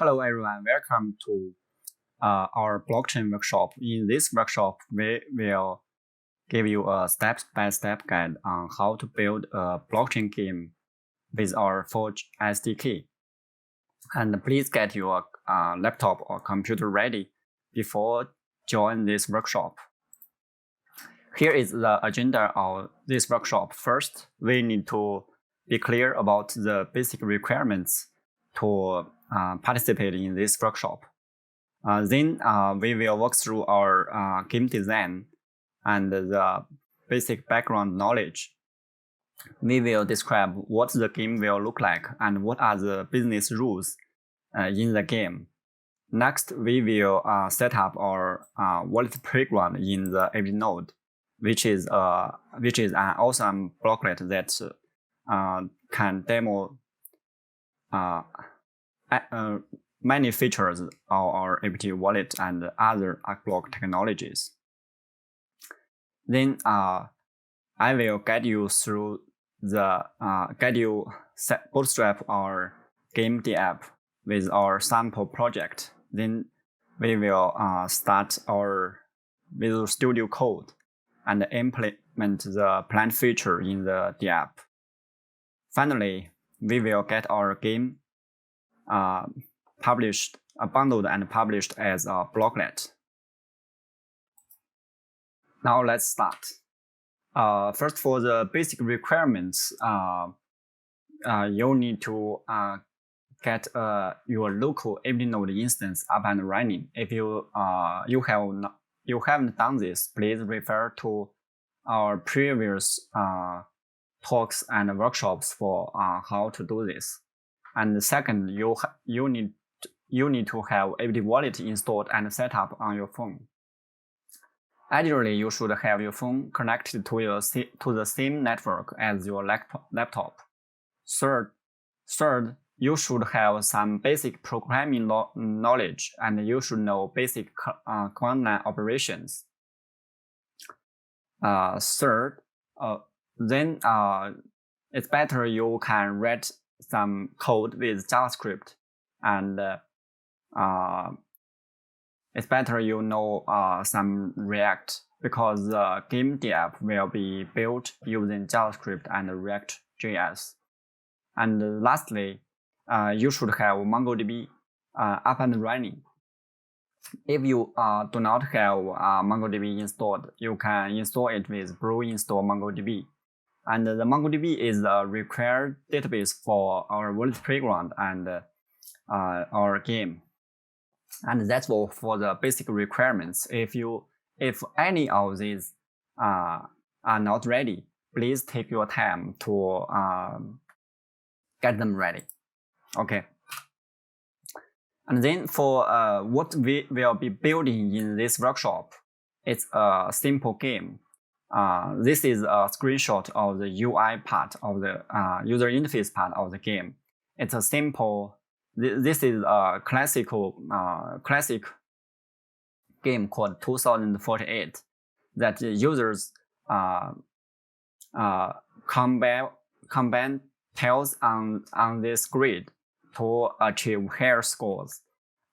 Hello everyone, welcome to our blockchain workshop. In this workshop, we will give you a step-by-step guide on how to build a blockchain game with our Forge SDK. And please get your laptop or computer ready before join this workshop. Here is the agenda of this workshop. First, we need to be clear about the basic requirements to participate in this workshop. Then we will walk through our game design and the basic background knowledge. We will describe what the game will look like and what are the business rules in the game. Next, we will set up our wallet playground in the ABT Node, which is an awesome blocklet that can demo many features of our ABT Wallet and other ArcBlock technologies. Then I will guide you through the bootstrap our game Dapp with our sample project. Then we will start our Visual Studio Code and implement the planned feature in the Dapp. Finally, we will get our game bundled and published as a blocklet. Now let's start. First, for the basic requirements, you need to get your local ABT Node instance up and running. If you haven't done this, please refer to our previous talks and workshops for how to do this. And second, you need to have ABT Wallet installed and set up on your phone. Ideally, you should have your phone connected to the same network as your laptop. Third, you should have some basic programming knowledge, and you should know basic command line operations. Third, then it's better you can write some code with JavaScript, and it's better you know some React, because the game Dapp will be built using JavaScript and React.js. And lastly, you should have MongoDB up and running. If you do not have MongoDB installed, you can install it with brew install MongoDB. And the MongoDB is a required database for our wallet playground and our game. And that's all for the basic requirements. If any of these are not ready, please take your time to get them ready. Okay. And then for what we will be building in this workshop, it's a simple game. This is a screenshot of the UI part of the user interface part of the game. It's a simple. This is a classic game called 2048 that users combine tiles on this grid to achieve higher scores.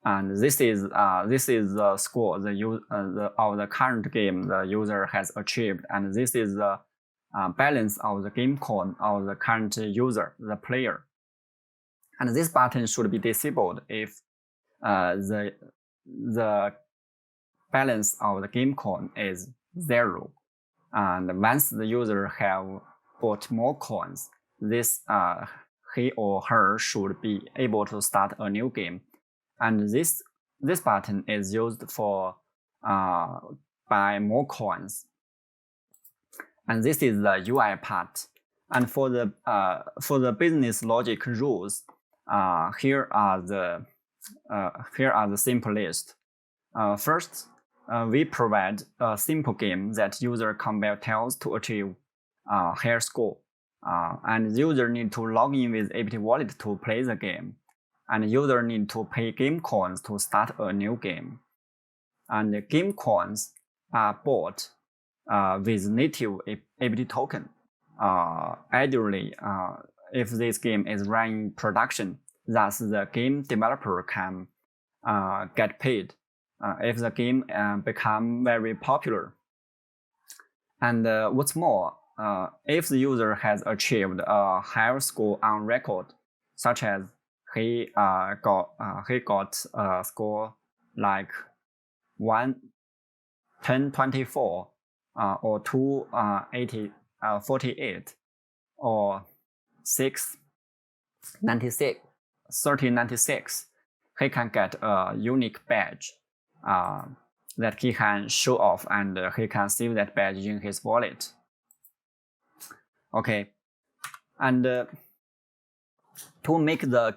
And this is the score of the current game the user has achieved, and this is the balance of the game coin of the current user, the player. And this button should be disabled if the balance of the game coin is 0. And once the user have bought more coins, this he or her should be able to start a new game. And this button is used for buy more coins. And this is the UI part. And for the business logic rules, here are the simplest. First, we provide a simple game that user combine tiles to achieve higher score. And the user need to log in with ABT Wallet to play the game. And user need to pay game coins to start a new game. And the game coins are bought with native ABT token. Ideally, if this game is running production, Thus, the game developer can get paid if the game become very popular. And what's more, if the user has achieved a higher score on record, such as he got a score like 1024 or 248 or 696, 3096, he can get a unique badge that he can show off, and he can save that badge in his wallet. Okay, and to make the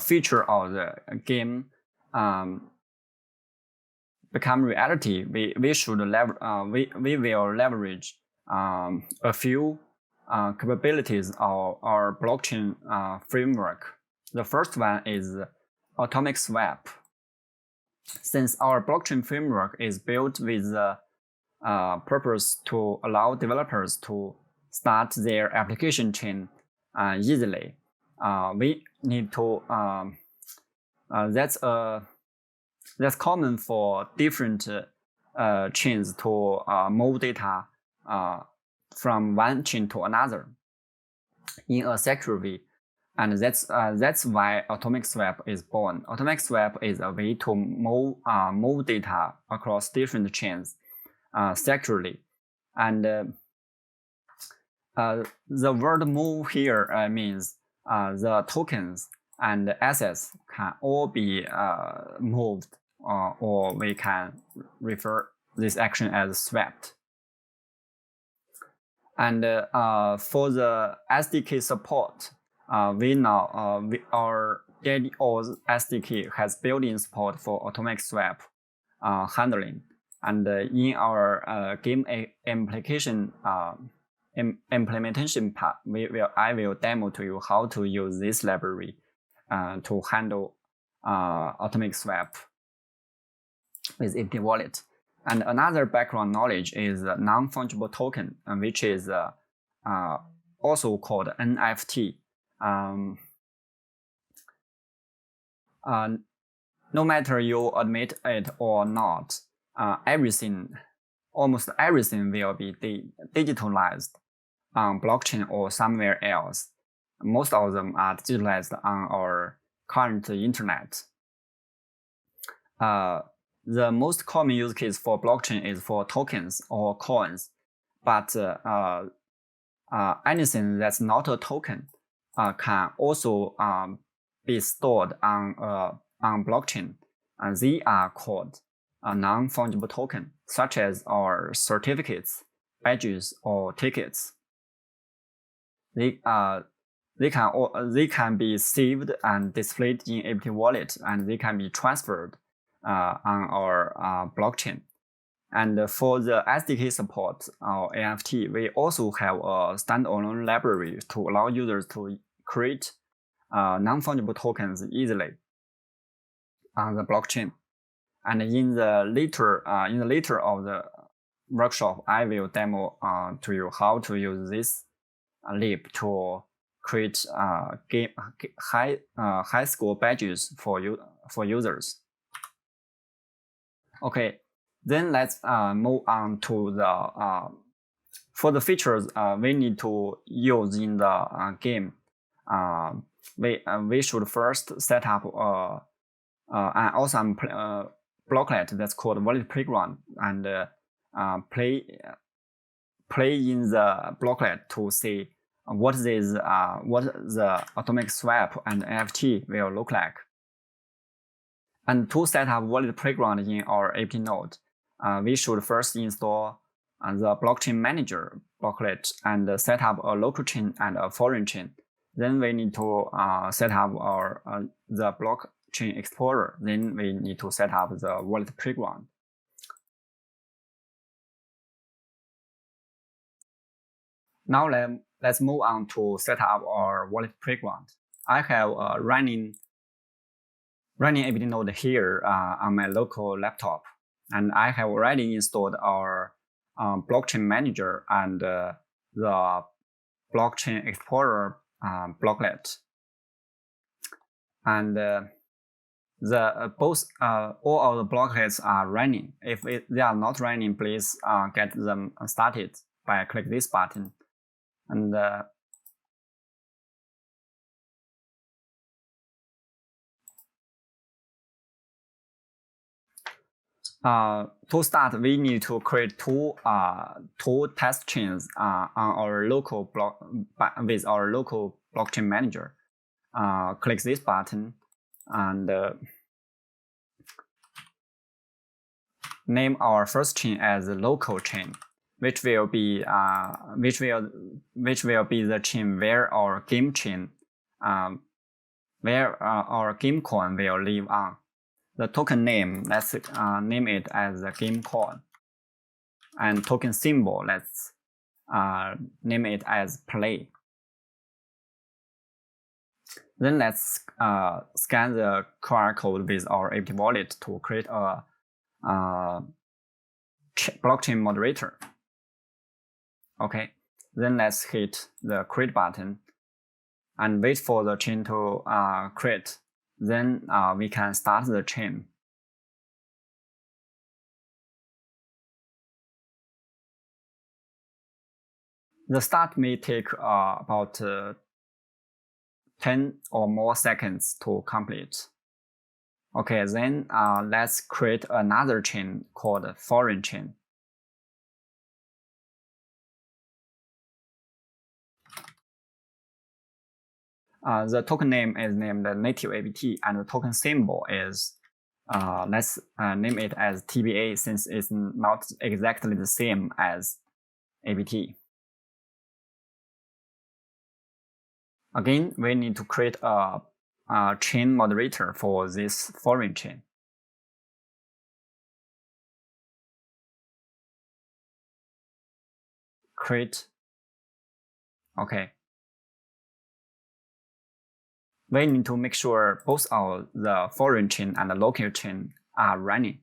feature of the game become reality, we will leverage a few capabilities of our blockchain framework. The first one is atomic swap. Since our blockchain framework is built with the purpose to allow developers to start their application chain easily, we need to that's common for different chains to move data from one chain to another in a secure way. And that's why atomic swap is born. Atomic swap is a way to move data across different chains securely. And the word move here means the tokens and assets can all be moved, or we can refer this action as swapped. And for the SDK support, our DDoS SDK has built-in support for atomic swap handling. And in our game application implementation part, I will demo to you how to use this library to handle atomic swap with ABT Wallet. And another background knowledge is non-fungible token, which is also called NFT. No matter you admit it or not, almost everything will be digitalized on blockchain or somewhere else. Most of them are digitalized on our current internet. The most common use case for blockchain is for tokens or coins, but anything that's not a token can also be stored on blockchain. They are called a non-fungible token, such as our certificates, badges, or tickets. They can be saved and displayed in ABT Wallet, and they can be transferred on our blockchain. And for the SDK support, our AFT, we also have a standalone library to allow users to create non-fungible tokens easily on the blockchain. And in the later of the workshop, I will demo to you how to use this lib to create high score badges for users. Okay, then let's move on to the for the features we need to use in the game. We should first set up an awesome blocklet that's called Wallet Playground, and play in the blocklet to see what the atomic swap and NFT will look like. And to set up Wallet Playground in our ABT Node, we should first install the blockchain manager Blocklet and set up a local chain and a foreign chain. Then we need to set up the blockchain explorer. Then we need to set up the Wallet Playground. Now let's move on to set up our Wallet Playground. I have running ABT Node here on my local laptop, and I have already installed our blockchain manager and the blockchain explorer Blocklet. and both all of the blocklets are running. If they are not running, please get them started by click this button. And to start, we need to create two test chains on our local block with our local blockchain manager. Click this button and name our first chain as the local chain, which will be the chain where our game chain, where our game coin will live on. The token name, let's name it as the game coin, and token symbol, let's name it as play. Then let's scan the QR code with our ABT Wallet to create a blockchain moderator. Okay, then let's hit the create button and wait for the chain to create. Then we can start the chain. The start may take about 10 or more seconds to complete. Okay, then let's create another chain called foreign chain. The token name is named native ABT, and the token symbol is, let's name it as TBA, since it's not exactly the same as ABT. Again, we need to create a chain moderator for this foreign chain. Create. Okay. We need to make sure both the foreign chain and the local chain are running.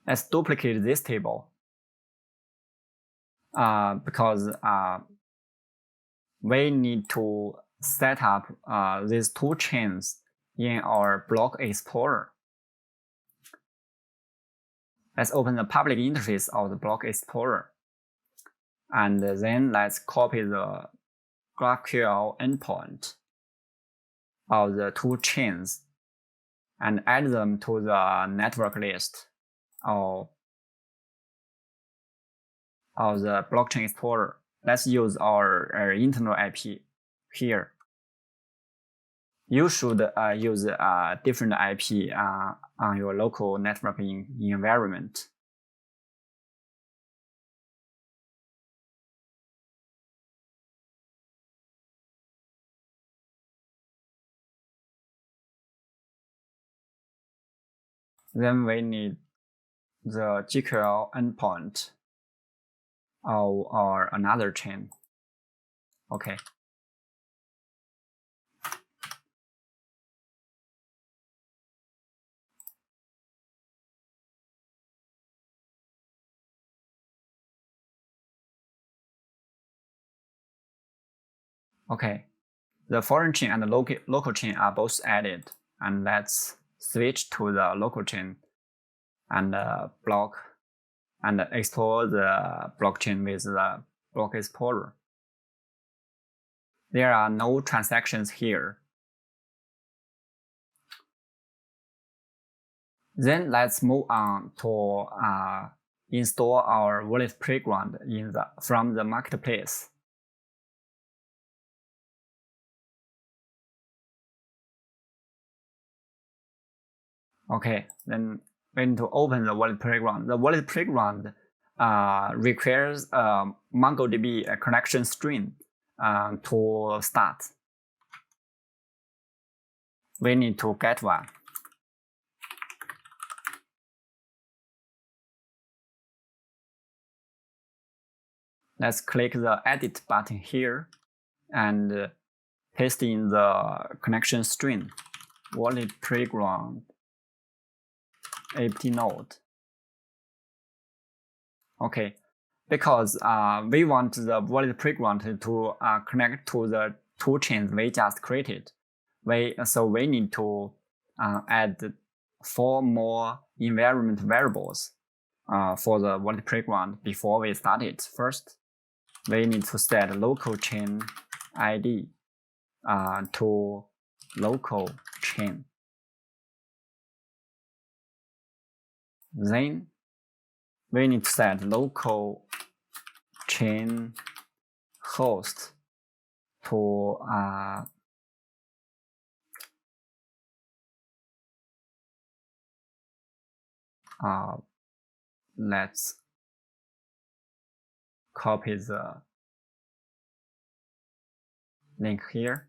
Let's duplicate this table because we need to set up these two chains in our block explorer. Let's open the public interface of the block explorer, and then let's copy the GraphQL endpoint of the two chains and add them to the network list of the blockchain explorer. Let's use our internal IP here. You should use a different IP on your local networking environment. Then we need the GQL endpoint of our another chain. Okay. Okay, the foreign chain and the local chain are both added, and let's switch to the local chain and explore the blockchain with the block explorer. There are no transactions here. Then let's move on to install our wallet playground from the marketplace. Okay, then we need to open the wallet playground. The wallet playground requires a MongoDB connection string to start. We need to get one. Let's click the edit button here and paste in the connection string, wallet playground ABT Node. Okay, because we want the wallet playground to connect to the two chains we just created. So we need to add 4 more environment variables for the wallet playground before we start it. First, we need to set local chain ID to local chain. Then we need to set local chain host to let's copy the link here.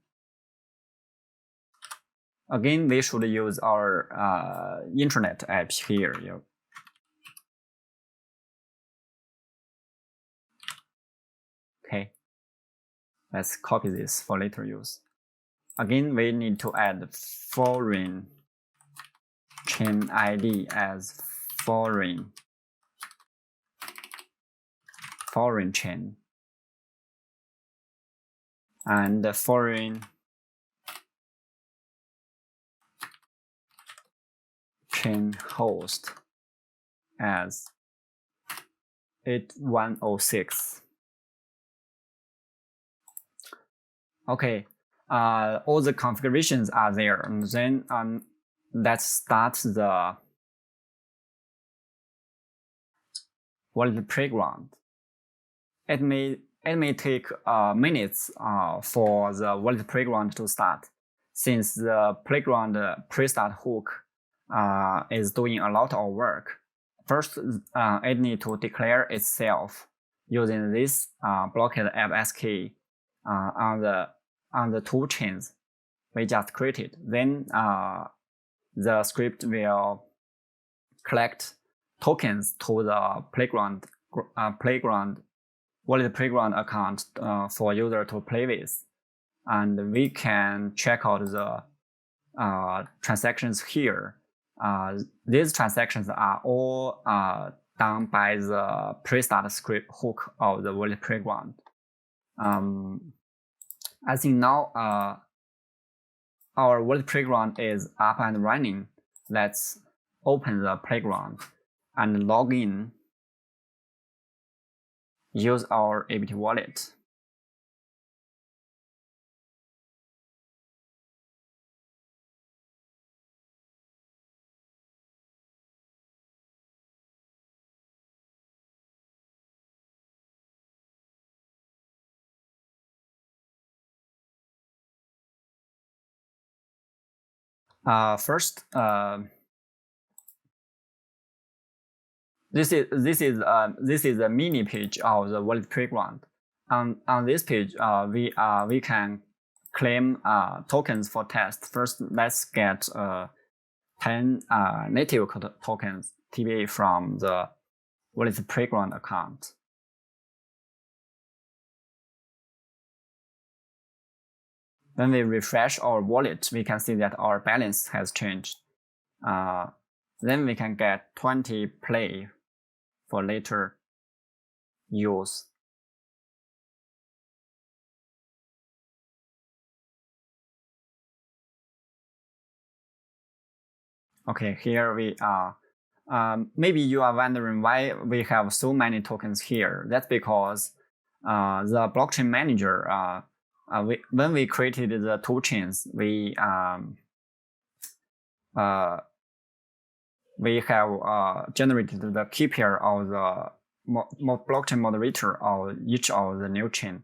Again, we should use our internet app here. Okay, let's copy this for later use. Again, we need to add foreign chain ID as foreign chain, and the foreign chain host as 8106. Okay, all the configurations are there, and then let's start the wallet playground. It may take minutes for the wallet playground to start, since the playground pre-start hook is doing a lot of work. First, it needs to declare itself using this Blocklet app SDK on the two chains we just created. Then the script will collect tokens to the wallet playground account for user to play with, and we can check out the transactions here. These transactions are all done by the pre-start script hook of the wallet playground. I think now our wallet playground is up and running. Let's open the playground and log in. Use our ABT Wallet. First, this is a mini page of the wallet playground. On this page, we can claim tokens for test. First, let's get 10 native tokens TBA from the wallet playground account. When we refresh our wallet, we can see that our balance has changed. Then we can get 20 play for later use. Okay, here we are. Maybe you are wondering why we have so many tokens here. That's because the blockchain manager, when we created the two chains, we have generated the key pair of the blockchain moderator of each of the new chain.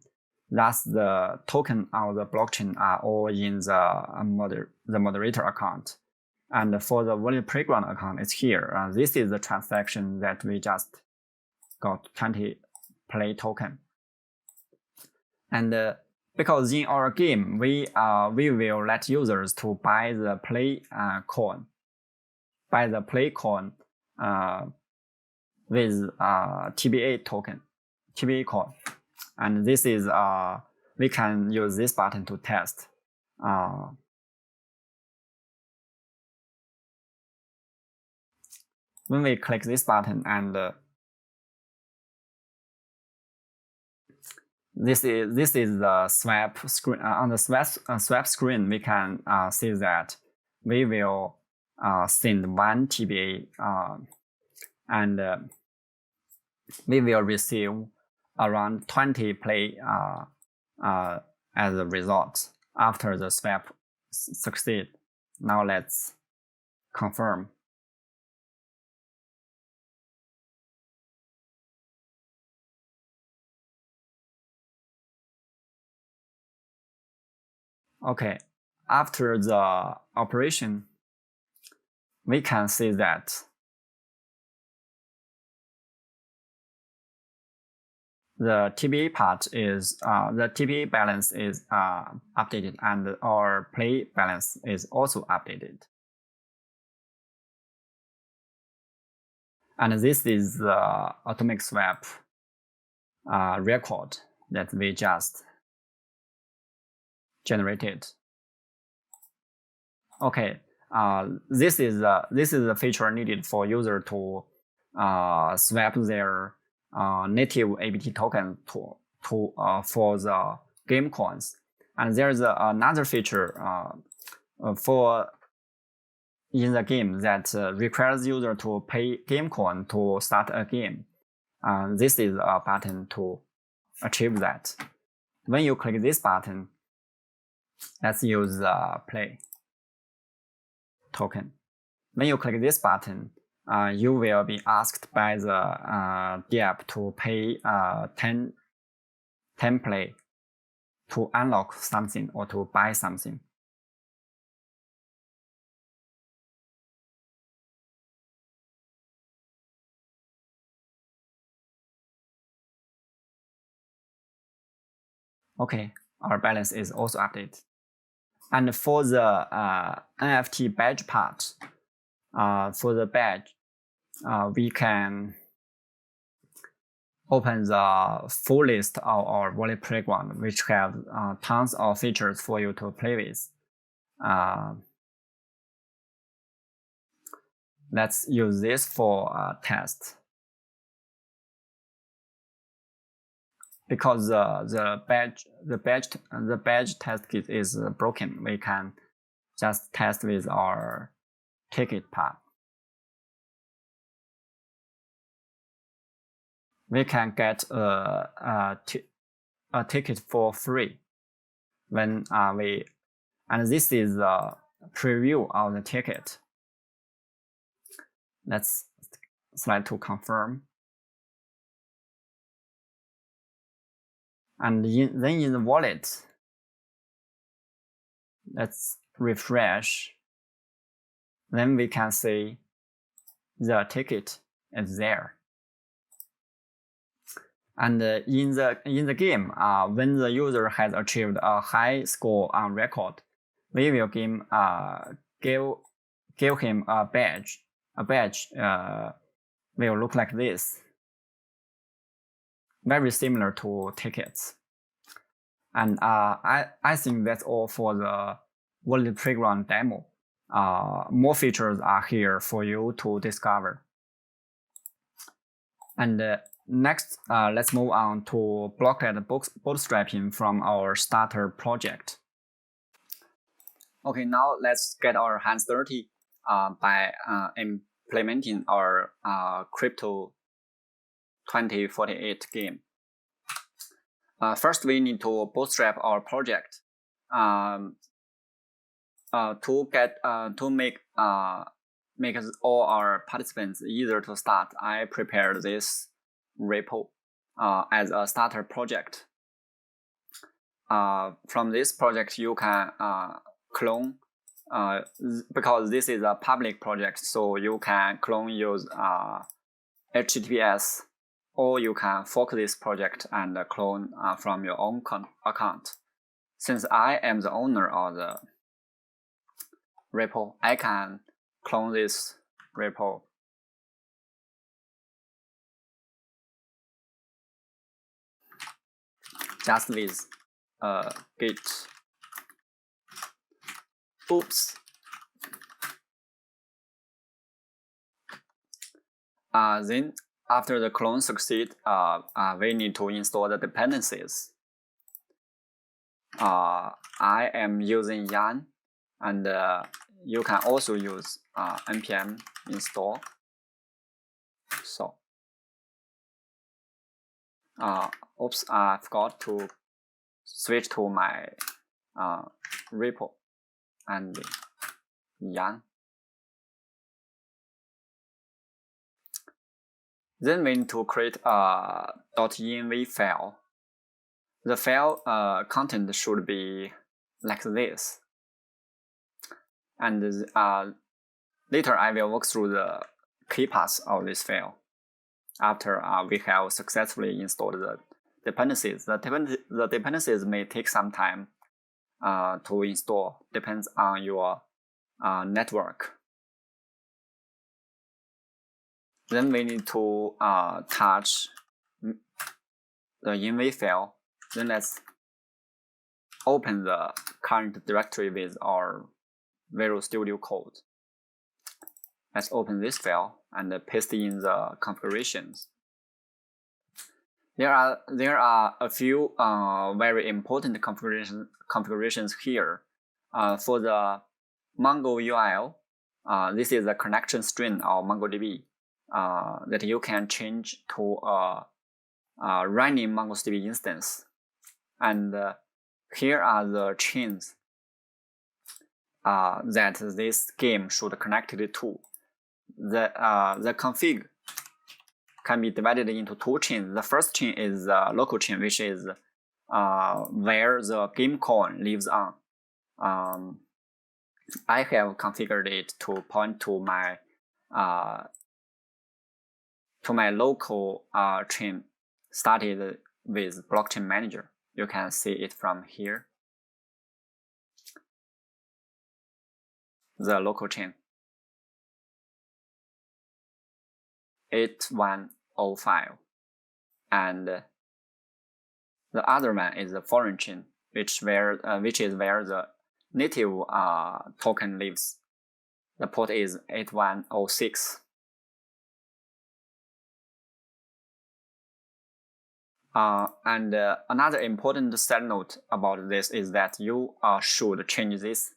Thus, the token of the blockchain are all in the moderator account. And for the wallet playground account, it's here. This is the transaction that we just got 20 play token. And because in our game, we will let users to buy the play coin, with TBA token, TBA coin, and this is we can use this button to test. When we click this button and This is the swap screen. On the swap screen, we can see that we will send one TBA and we will receive around 20 play as a result after the swap succeed. Now let's confirm. Okay, after the operation, we can see that the TBA part is the TBA balance is updated and our play balance is also updated. And this is the atomic swap record that we just generated. Okay, this is the feature needed for user to swap their native ABT token for the game coins. And there's another feature for in the game that requires user to pay game coin to start a game. This is a button to achieve that. When you click this button, let's use the play token. When you click this button, you will be asked by the Dapp to pay 10 play to unlock something or to buy something. Okay, our balance is also updated. And for the NFT badge part, for the badge, we can open the full list of our wallet playground, which have tons of features for you to play with. Let's use this for a test. Because the badge test kit is broken, we can just test with our ticket part. We can get a ticket for free when and this is the preview of the ticket. Let's slide to confirm. And then in the wallet, let's refresh. Then we can see the ticket is there. And in the game, when the user has achieved a high score on record, we will give him a badge. A badge will look like this. Very similar to tickets. And I think that's all for the wallet playground demo. More features are here for you to discover. And next, let's move on to Blocklet bootstrapping from our starter project. Okay, now let's get our hands dirty by implementing our Crypto 2048 game. First, we need to bootstrap our project to make all our participants easier to start. I prepared this repo as a starter project. From this project, you can clone because this is a public project, so you can clone use HTTPS, or you can fork this project and clone from your own account. Since I am the owner of the repo, I can clone this repo. Just with git. Oops. Then after the clone succeed, we need to install the dependencies. I am using yarn, and you can also use npm install. So, oops, I forgot to switch to my repo and yarn. Then we need to create a .env file. The file content should be like this. And later I will walk through the key paths of this file after we have successfully installed the dependencies. The dependencies may take some time to install, depends on your network. Then we need to touch the env file. Then let's open the current directory with our Visual Studio Code. Let's open this file and paste in the configurations. There are a few very important configurations here. For the Mongo URL, this is the connection string of MongoDB that you can change to a running MongoDB instance. And here are the chains that this game should connect it to. The config can be divided into two chains. The first chain is the local chain, which is where the game coin lives on. I have configured it to point to my local chain started with blockchain manager. You can see it from here. The local chain 8105, and the other one is the foreign chain, which is where the native token lives. The port is 8106. And another important side note about this is that you should change this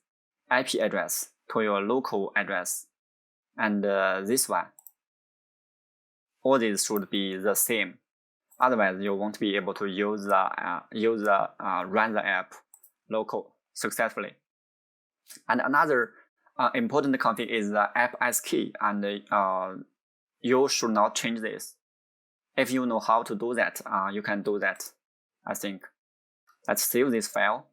IP address to your local address, and this one. All these should be the same. Otherwise, you won't be able to use run the app local successfully. And another important config is the app as key, and you should not change this. If you know how to do that, you can do that, I think. Let's save this file.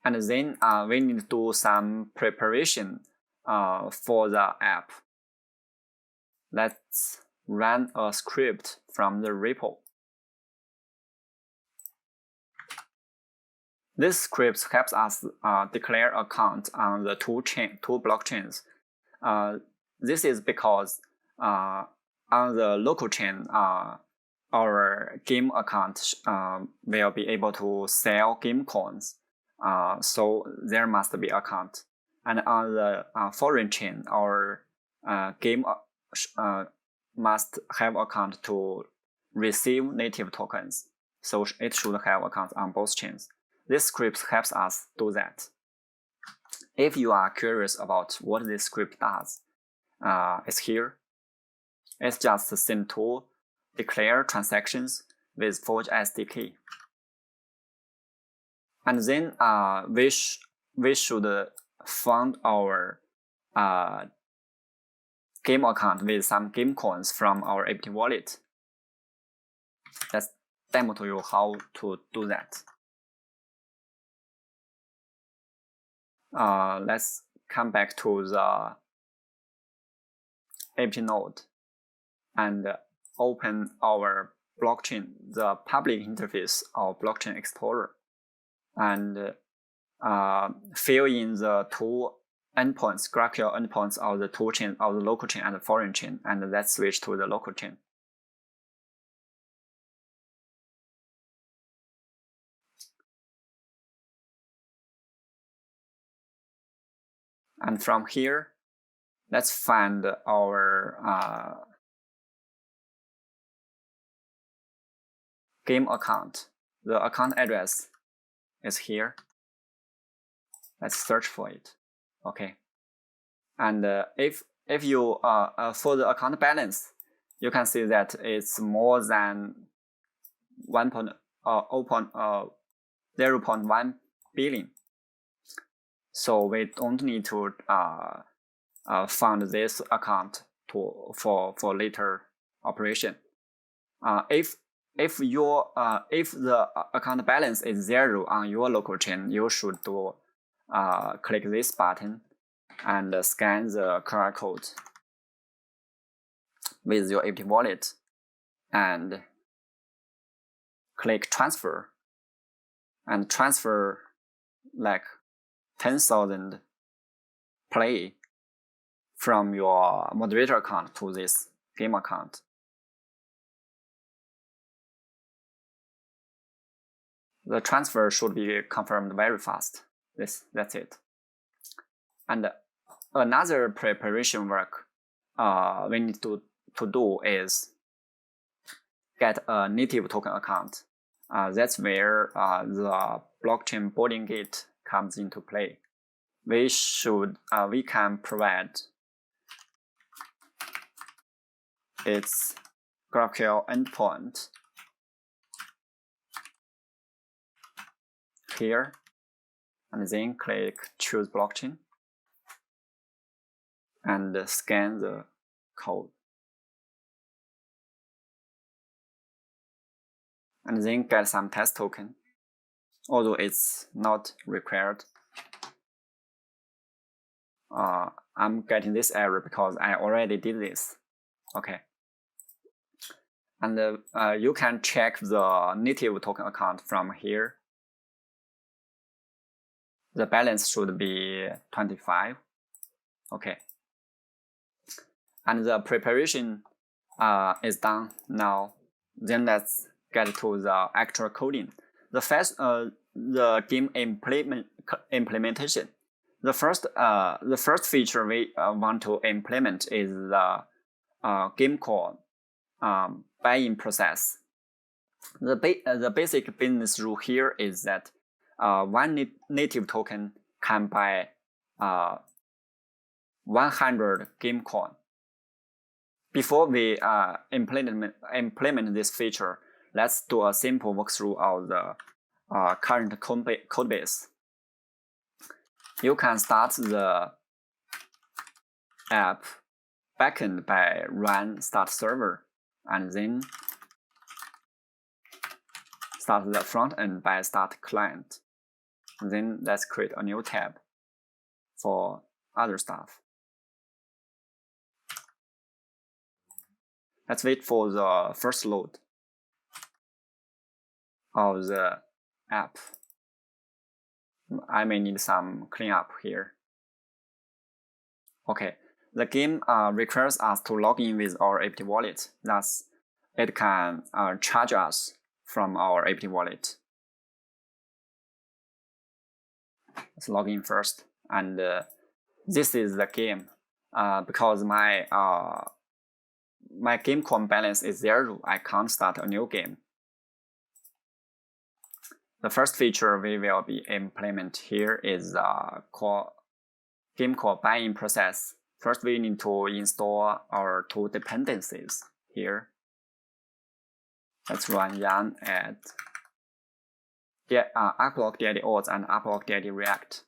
And then we need to do some preparation for the app. Let's run a script from the repo. This script helps us declare account on the two blockchains. This is because on the local chain, our game account will be able to sell game coins. So there must be account. And on the foreign chain, our game must have account to receive native tokens. So it should have accounts on both chains. This script helps us do that. If you are curious about what this script does, it's here. It's just send to declare transactions with Forge SDK. And then we should fund our game account with some game coins from our ABT Wallet. Let's demo to you how to do that. Let's come back to the ABT Node and open our blockchain, the public interface of Blockchain Explorer, and fill in the two endpoints, GraphQL endpoints of the two chains, of the local chain and the foreign chain, and let's switch to the local chain. And from here, let's find our game account. The account address is here. Let's search for it. Okay. And if you for the account balance, you can see that it's more than 0.1 billion. So we don't need to fund this account for later operation. If the account balance is 0 on your local chain, you should do click this button and scan the QR code with your ABT Wallet and click transfer and transfer like 10,000 play from your moderator account to this game account. The transfer should be confirmed very fast. That's it. And another preparation work we need to do is get a native token account. That's where the blockchain boarding gate comes into play. We can provide its GraphQL endpoint here, and then click choose blockchain and scan the code. And then get some test token, although it's not required. I'm getting this error because I already did this. Okay. And you can check the native token account from here. The balance should be 25. Okay. And the preparation is done now. Then let's get to the actual coding. The game implementation. The first feature we want to implement is the game call buy-in process. The basic business rule here is that one native token can buy 100 game coin. Before we implement this feature, let's do a simple walkthrough of the current code base. You can start the app backend by run start server, and then start the front end by start client. And then let's create a new tab for other stuff. Let's wait for the first load of the app. I may need some cleanup here. Okay, the game requires us to log in with our ABT Wallet. Thus, it can charge us from our ABT Wallet. Let's log in first, and this is the game. Because my game coin balance is 0, I can't start a new game. The first feature we will be implement here is game call buy-in process. First, we need to install our two dependencies here. Let's run yarn add ArcBlock auth and ArcBlock react.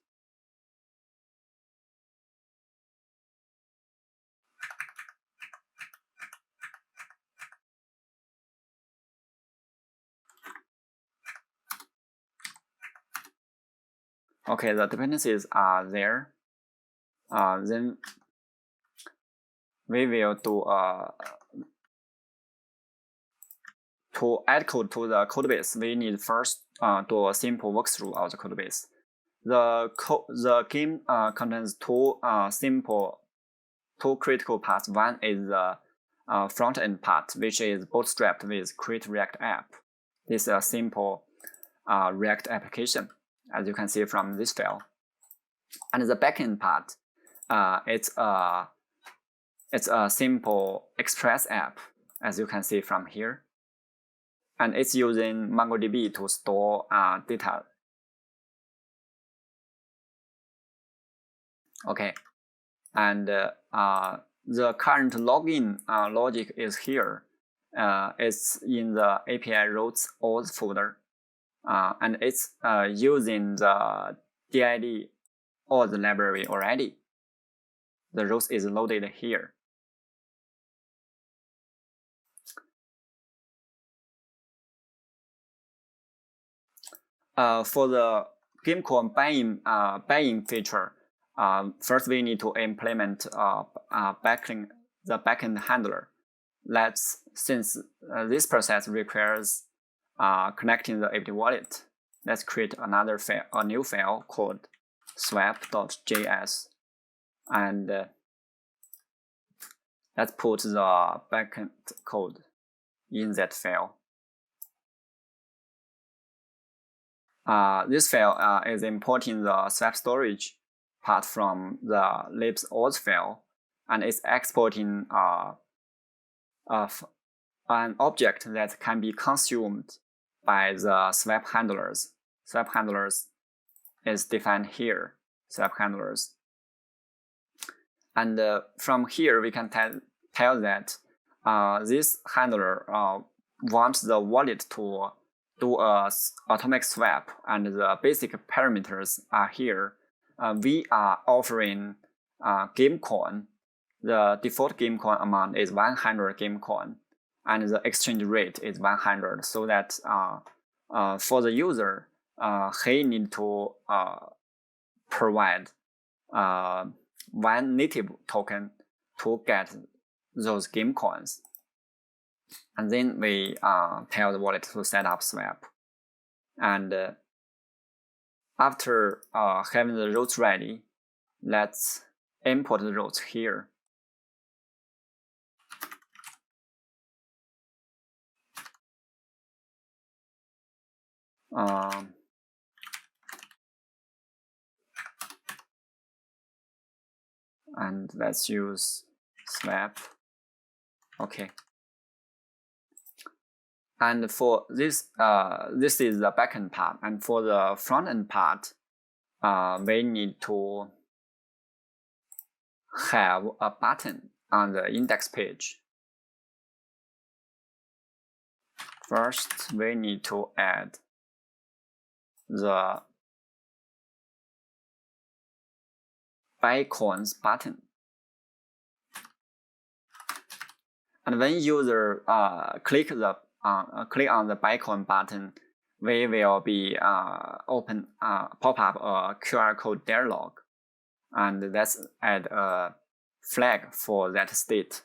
Okay, the dependencies are there. Then we will do to add code to the codebase. We need first do a simple walkthrough of the codebase. The game contains two critical parts. One is the front end part, which is bootstrapped with create React app. This is a simple React application, as you can see from this file. And the backend part, it's a simple Express app, as you can see from here. And it's using MongoDB to store data Okay, and the current login logic is here. It's in the API routes auth folder, and it's using the DID auth library already. The routes is loaded here. For the game call buying feature, first we need to implement the backend handler. Since this process requires connecting the ABT Wallet, let's create a new file called swap.js, and let's put the backend code in that file. This file is importing the swap storage part from the libs auth file, and it's exporting an object that can be consumed by the swap handlers. Swap handlers is defined here, swap handlers. And from here, we can tell that this handler wants the wallet to do a atomic swap, and the basic parameters are here. We are offering game coin. The default game coin amount is 100 game coin, and the exchange rate is 100, so that for the user, he need to provide one native token to get those game coins. And then we tell the wallet to set up swap. And after having the routes ready, let's import the routes here. And let's use swap. Okay. And for this, this is the backend part. And for the front end part, we need to have a button on the index page. First, we need to add the buy coins button. And when user click on the buy coin button, we will be pop up a QR code dialog, and let's add a flag for that state.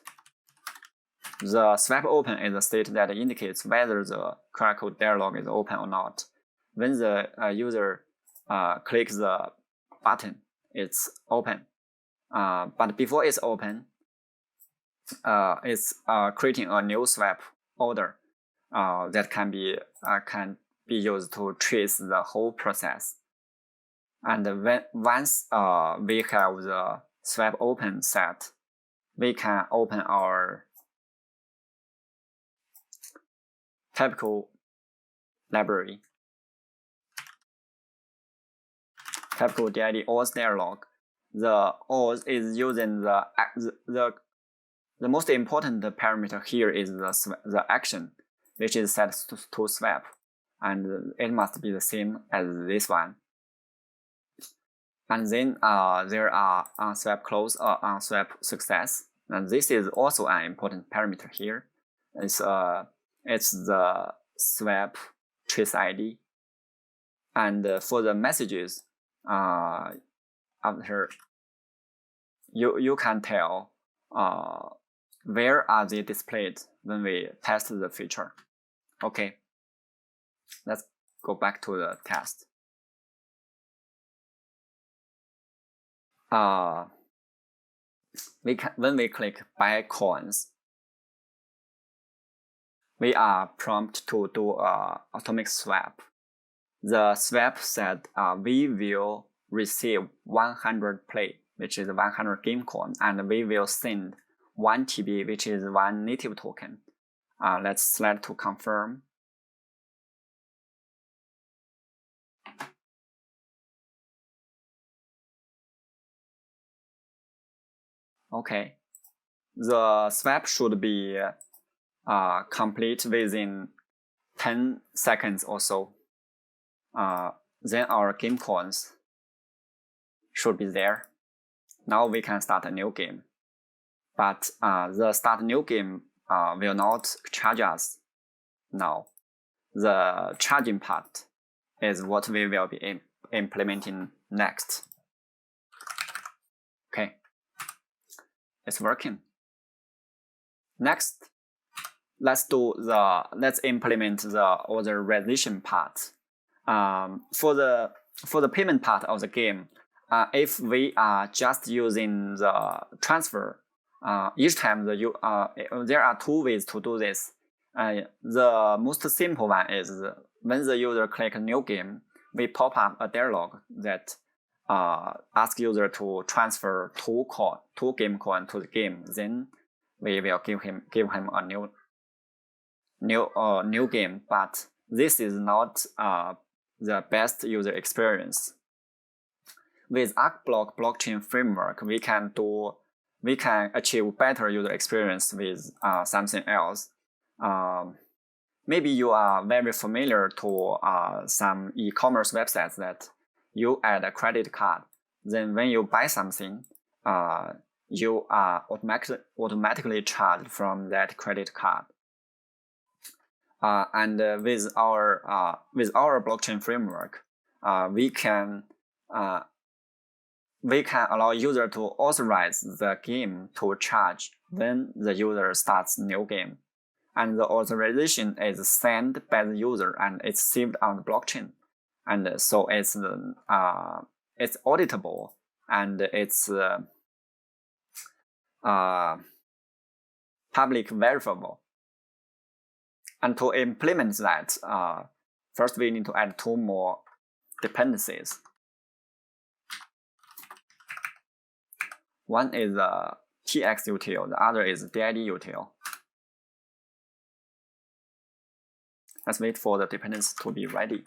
The swap open is a state that indicates whether the QR code dialog is open or not. When the user clicks the button, it's open. But before it's open, it's creating a new swap order that can be used to trace the whole process. And once we have the swap open set, we can open our typical library, typical DID auth dialog. The auth is using the most important parameter here is the action, which is set to swap, and it must be the same as this one. And then there are swap close or swap success, and this is also an important parameter here. It's the swap trace ID. And for the messages, after you can tell where are they displayed when we test the feature. Okay, let's go back to the test. When we click buy coins, we are prompted to do a atomic swap. The swap said we will receive 100 play, which is 100 game coin, and we will send 1 TB, which is 1 native token. Let's select to confirm. Okay, the swap should be complete within 10 seconds or so. Then our game coins should be there. Now we can start a new game. But the start new game will not charge us now. The charging part is what we will be implementing next. Okay, it's working. Next, let's implement the authorization part. For the payment part of the game, if we are just using the transfer, each time there are two ways to do this. The most simple one is when the user click new game, we pop up a dialog that asks user to transfer two game coin to the game. Then we will give him a new game. But this is not the best user experience. With ArcBlock blockchain framework, we can achieve better user experience with something else. Maybe you are very familiar to some e-commerce websites that you add a credit card. Then when you buy something, you are automatically charged from that credit card. And with our blockchain framework, we can allow user to authorize the game to charge when the user starts new game. And the authorization is sent by the user and it's saved on the blockchain. And so it's auditable and it's public verifiable. And to implement that, first we need to add two more dependencies. One is the TX util, the other is DID util. Let's wait for the dependency to be ready.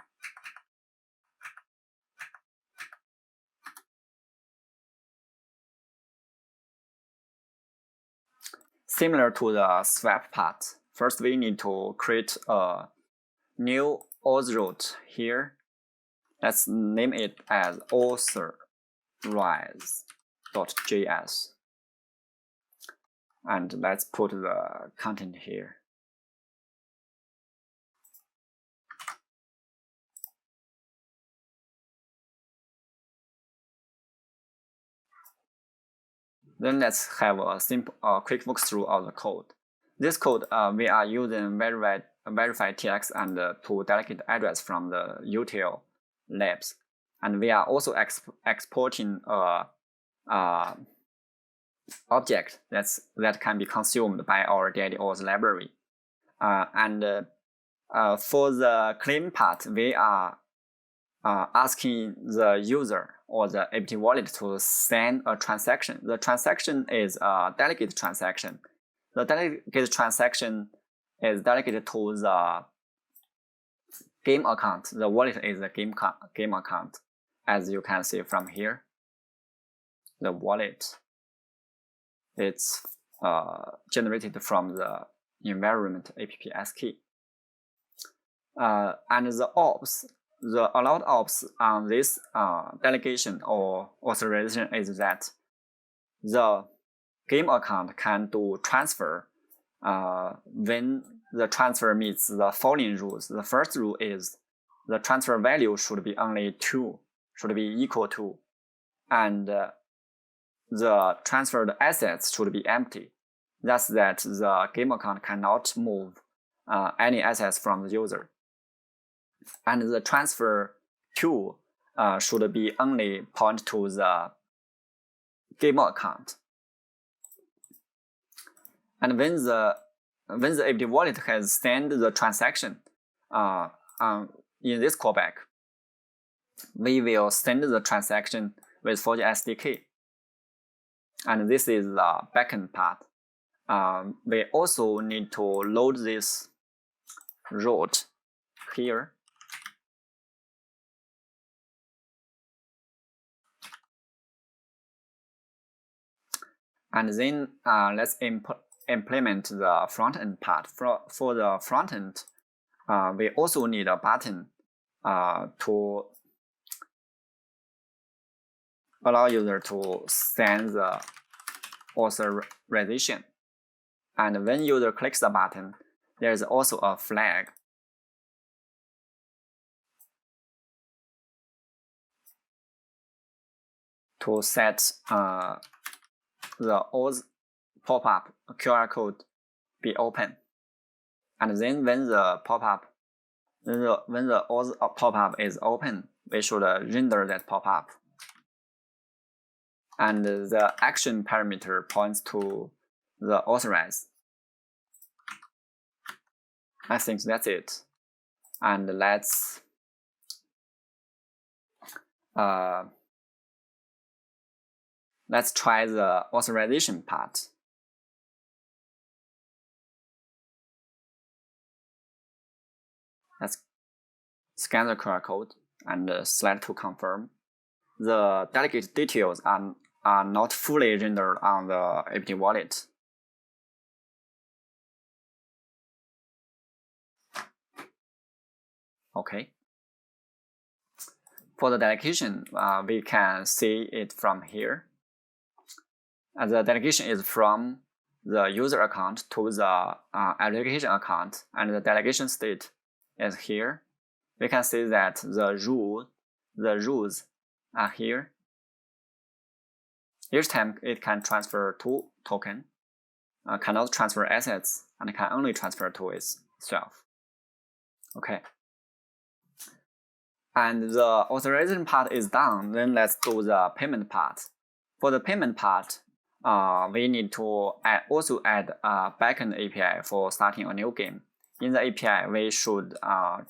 Similar to the swap part, first we need to create a new auth route here. Let's name it as authorize.js. And let's put the content here. Then let's have a quick walkthrough of the code. This code, we are using verified TX and to delegate address from the util labs. And we are also exporting a object that can be consumed by our DID auth library. For the claim part, we are asking the user or the ABT wallet to send a transaction. The transaction is a delegate transaction. The delegate transaction is delegated to the game account. The wallet is the game account, as you can see from here. The wallet, it's generated from the environment app.sk. And the ops, the allowed ops on this delegation or authorization is that the game account can do transfer when the transfer meets the following rules. The first rule is the transfer value should be only 2, should be equal to, and the transferred assets should be empty. Thus that the game account cannot move any assets from the user. And the transfer to should be only point to the game account. And when the ABT wallet has sent the transaction in this callback, we will send the transaction with Forge SDK. And this is the backend part. We also need to load this route here. And then let's implement the front-end part. For the front-end, we also need a button to allow user to send the authorization. And when user clicks the button, there is also a flag to set the auth pop-up QR code be open. And then when the pop-up, when the auth pop-up is open, we should render that pop-up. And the action parameter points to the authorize. I think that's it. And let's try the authorization part. Let's scan the QR code and select to confirm. The delegate details are not fully rendered on the ABT Wallet. Okay. For the delegation, we can see it from here. The delegation is from the user account to the application account, and the delegation state is here. We can see that the rules are here. Each time it can transfer 2 tokens, cannot transfer assets, and can only transfer to itself. Okay. And the authorization part is done. Then let's do the payment part. For the payment part, we need to also add a backend API for starting a new game. In the API, we should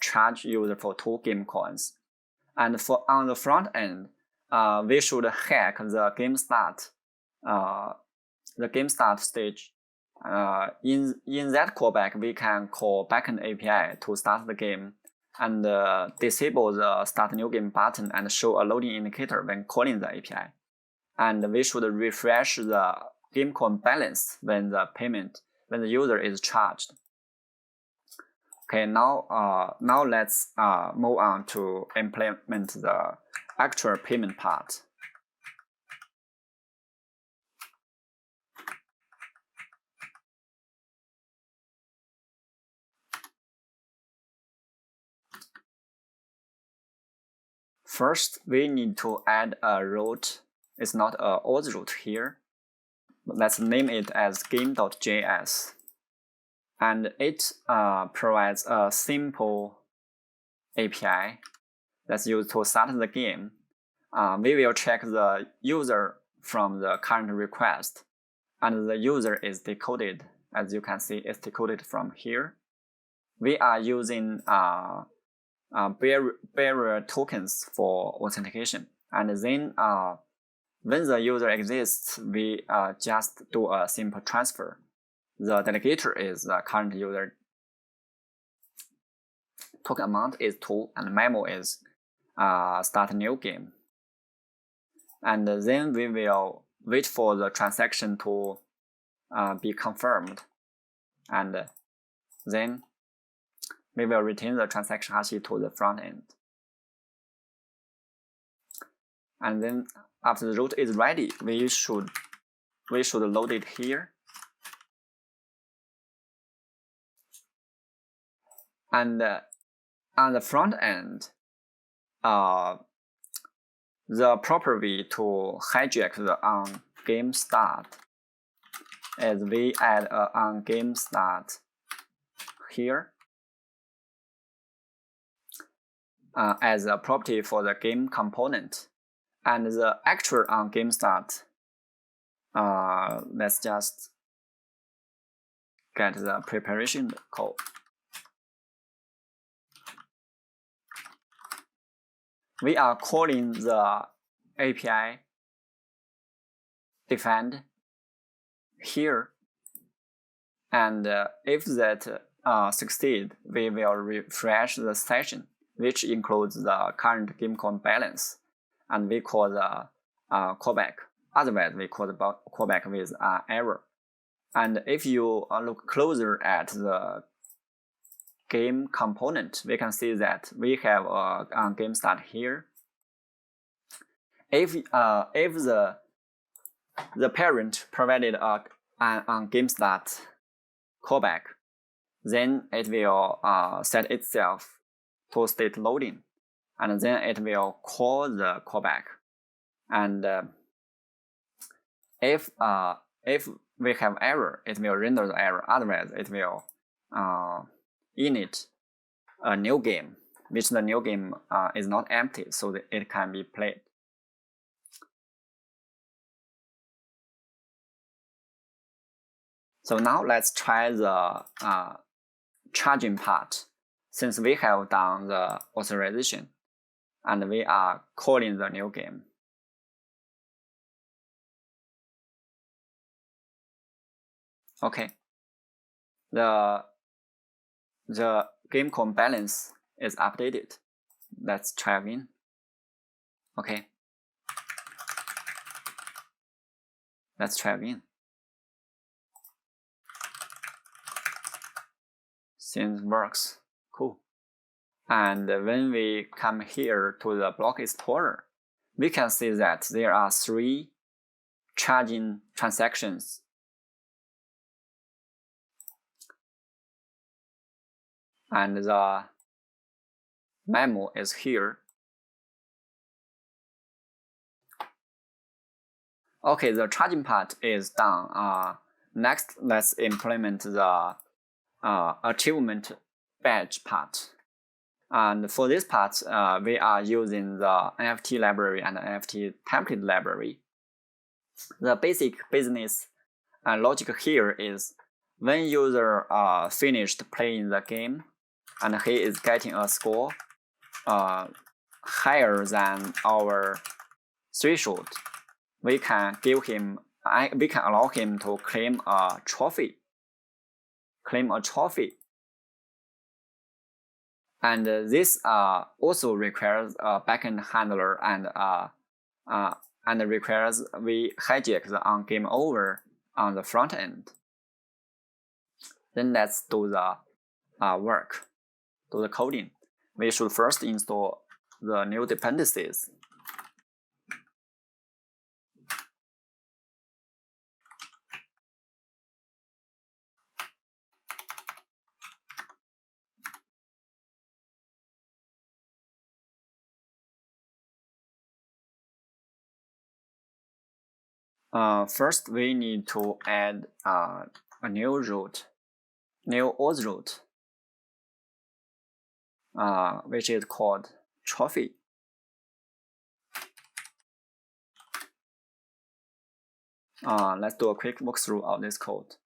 charge user for 2 game coins. And on the front end, we should hack the game start stage. In that callback, we can call backend API to start the game and disable the start new game button and show a loading indicator when calling the API. And we should refresh the game coin balance when the user is charged. Okay, now let's move on to implement the actual payment part. First, we need to add a route. It's not an auth route here. Let's name it as game.js. And it provides a simple API that's used to start the game. We will check the user from the current request, and the user is decoded. As you can see, it's decoded from here. We are using barrier tokens for authentication, and then when the user exists, we just do a simple transfer. The delegator is the current user. Token amount is 2, and memo is start new game. And then we will wait for the transaction to be confirmed, and then we will return the transaction hash to the front end. And then after the route is ready, we should load it here. And on the front end, the proper way to hijack the onGame start is we add a onGame start here as a property for the game component. And the actual onGame start, let's just get the preparation code. We are calling the API defined here, and if that succeed, we will refresh the session, which includes the current game coin balance, and we call the callback Otherwise, we call back with error. And if you look closer at the game component, we can see that we have a game start here. If the parent provided a game start callback, then it will set itself to state loading, and then it will call the callback. And if we have error, it will render the error. Otherwise, it will init a new game, which the new game is not empty, so that it can be played. So now let's try the charging part. Since we have done the authorization, and we are calling the new game. Okay. The game comp balance is updated. Let's try again. Okay. Let's try again. Seems works. Cool. And when we come here to the block explorer, we can see that there are 3 charging transactions. And the memo is here. Okay, the charging part is done. Next, let's implement the achievement badge part. And for this part, we are using the NFT library and NFT template library. The basic business logic here is when user finished playing the game and he is getting a score higher than our threshold, we can allow him to claim a trophy. And this also requires a backend handler and requires we hijack the onGame over on the front end. Then let's do the work, do the coding. We should first install the new dependencies. First, we need to add a new auth route, which is called trophy. Let's do a quick walkthrough of this code.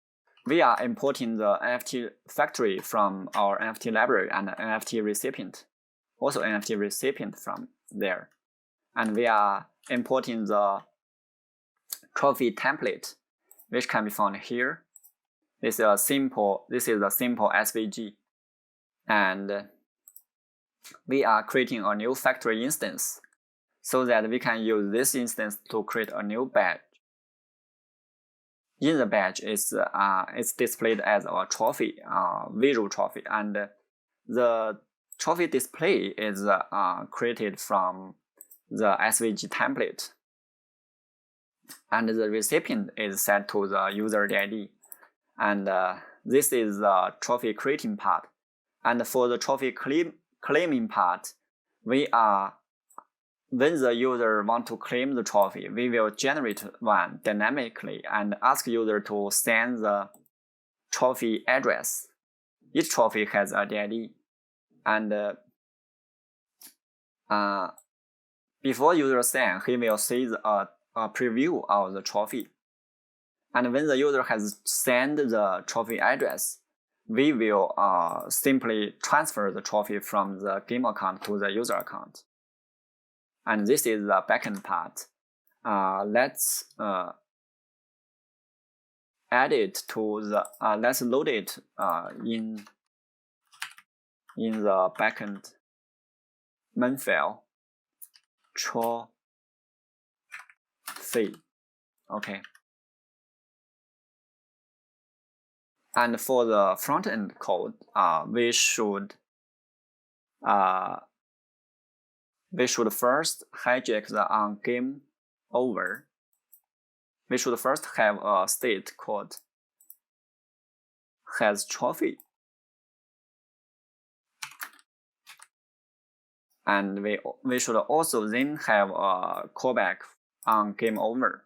We are importing the NFT factory from our NFT library and NFT recipient, also NFT recipient from there. And we are importing the trophy template, which can be found here. This is a simple SVG. And we are creating a new factory instance so that we can use this instance to create a new badge. In the badge, it's displayed as a trophy, visual trophy, and the trophy display is created from the SVG template. And the recipient is set to the user ID. And this is the trophy creating part. And for the trophy claiming part, when the user wants to claim the trophy, we will generate one dynamically and ask user to send the trophy address. Each trophy has a ID. And before user send, he will see a preview of the trophy. And when the user has sent the trophy address, we will simply transfer the trophy from the game account to the user account. And this is the backend part. Let's add it to the let's load it in the backend main file trophy. Okay. And for the front-end code, we should first hijack the onGame over. We should first have a state called has trophy, and we should also then have a callback on game over.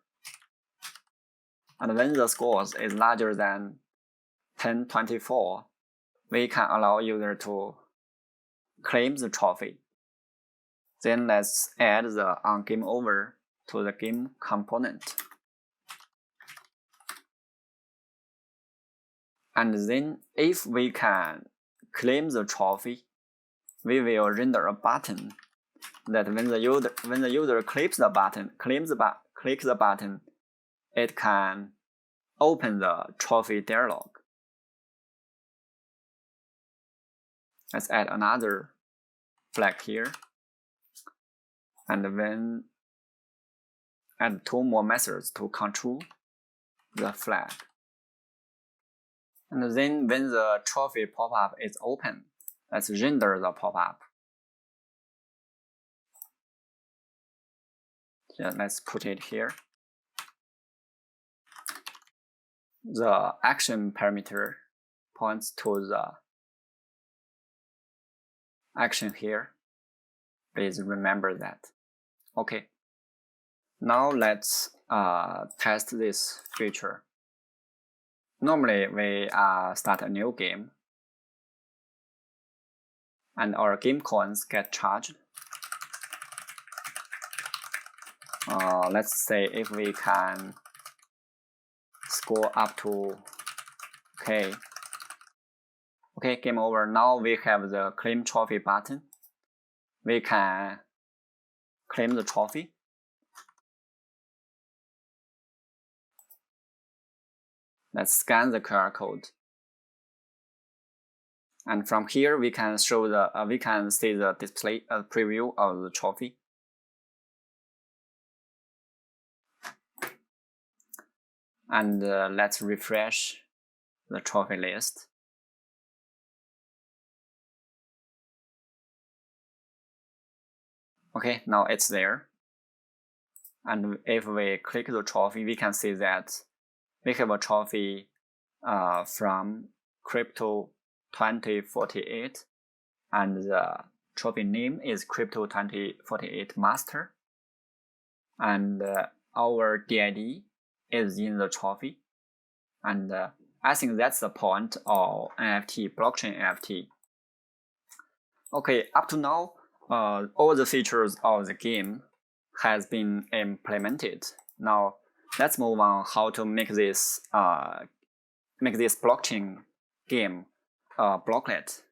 And when the scores is larger than 1024, we can allow user to claim the trophy. Then let's add the on game over to the game component. And then if we can claim the trophy, we will render a button that when the user clicks the button, it can open the trophy dialog. Let's add another flag here, and then add 2 more methods to control the flag. And then when the trophy pop-up is open, let's render the pop-up. Yeah, let's put it here. The action parameter points to the action here. Please remember that. Okay. Now let's test this feature. Normally, we start a new game, and our game coins get charged. Let's say if we can score up to K. Okay, game over. Now we have the claim trophy button. We can claim the trophy. Let's scan the QR code. And from here, we can show the we can see the display preview of the trophy. And let's refresh the trophy list. Okay, now it's there. And if we click the trophy, we can see that we have a trophy from Crypto 2048, and the trophy name is Crypto 2048 Master, and our DID is in the trophy, and I think that's the point of NFT, blockchain NFT. Okay, up to now, all the features of the game has been implemented. Now let's move on how to make this blockchain game blocklet.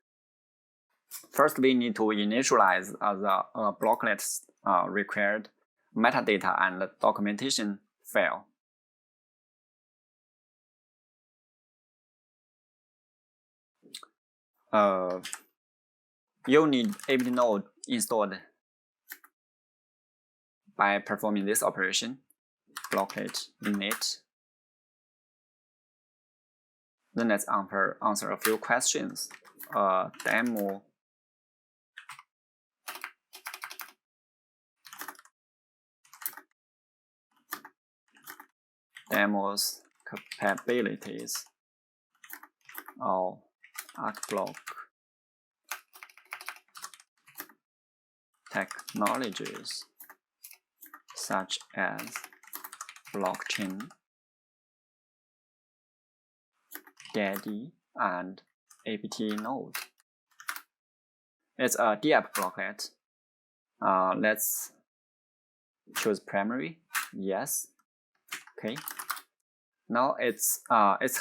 First, we need to initialize the blocklet's required metadata and documentation file. You need ABT Node installed by performing this operation, Blocklet init. Then let's answer a few questions. Demos capabilities of ArcBlock technologies such as blockchain, DID, and ABT Node. It's a Dapp blocklet. Let's choose primary. Yes. Okay. Now it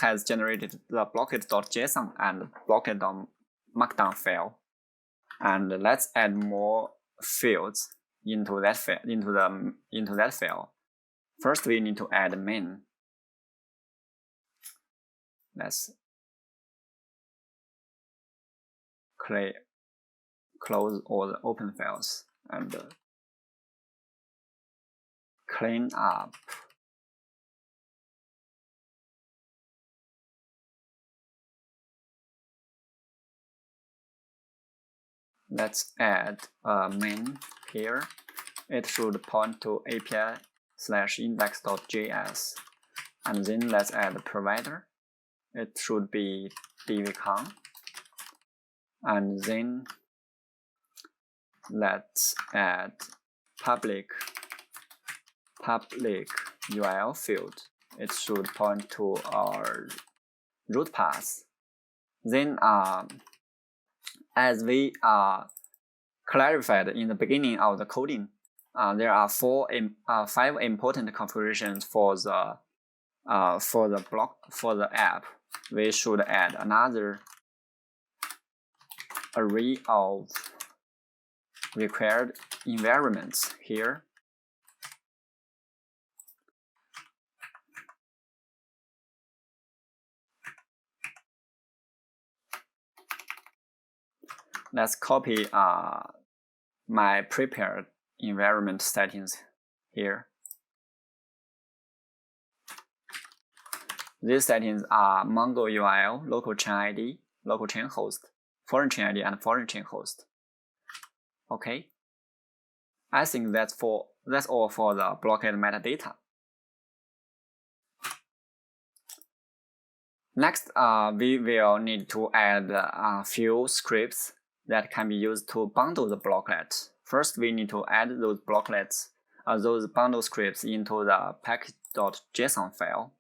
has generated the blocklet.json and blocklet.markdown file, and let's add more fields into that file. First, we need to add main. Let's close all the open files and clean up let's add a main here. It should point to API/index.js. And then let's add a provider. It should be dvcon. And then let's add public URL field. It should point to our root path. Then, as we clarified in the beginning of the coding, there are 5 important configurations for the app. We should add another array of required environments here. Let's copy my prepared environment settings here. These settings are Mongo URL, local chain ID, local chain host, foreign chain ID, and foreign chain host. Okay. I think that's all for the Blocklet metadata. Next, we will need to add a few scripts that can be used to bundle the Blocklet. First, we need to add those Blocklets, those bundle scripts into the package.json file.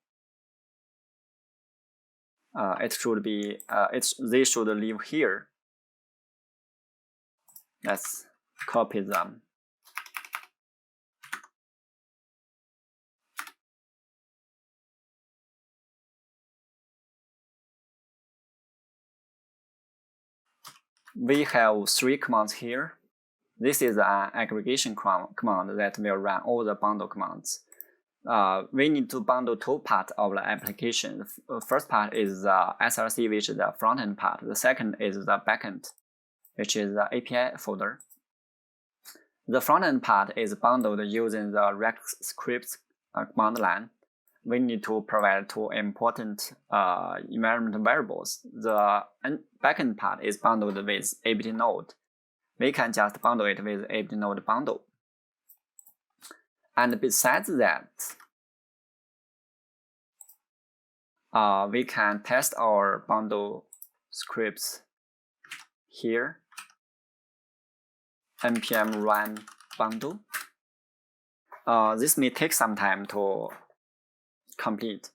They should live here. Let's copy them. We have 3 commands here. This is an aggregation command that will run all the bundle commands. We need to bundle 2 parts of the application. The first part is the SRC, which is the front-end part. The second is the backend, which is the API folder. The front-end part is bundled using the ArcScript command line. We need to provide 2 important environment variables. The backend part is bundled with ABT Node. We can just bundle it with ABT Node bundle. And besides that, we can test our bundle scripts here. npm run bundle. This may take some time to complete.